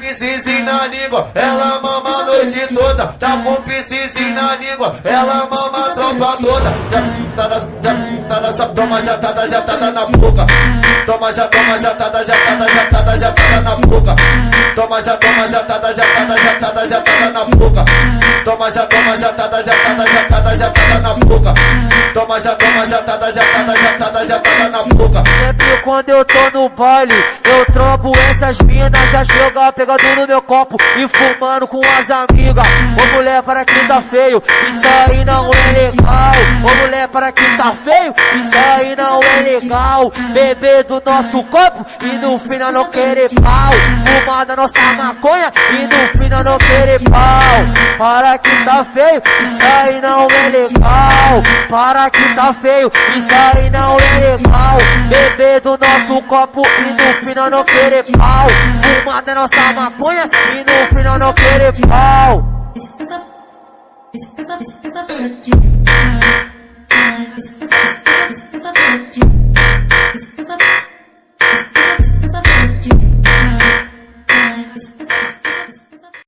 Piscizinho na língua, ela mama a noite toda. Tá com piscizinho na língua, ela mama a tropa toda. Toma jatada na boca. Toma jatada na boca. Toma jatada na boca. Toma jatada na boca. Toma jatada na boca. Sempre quando eu tô no baile, eu trombo essas minas, já chega pegando no meu copo e fumando com as amigas. Ô mulher, para que tá feio, isso aí não é legal. Ô mulher, para que tá feio, isso aí não é legal. Beber do nosso copo e no final não querer pau. Fumar da nossa maconha e no final não querer pau. Para que tá feio, isso aí não é legal. Para que tá feio, isso aí não é legal. Beber do nosso copo e no final não querer pau. Fumar da nossa maconha e no final não querer pau.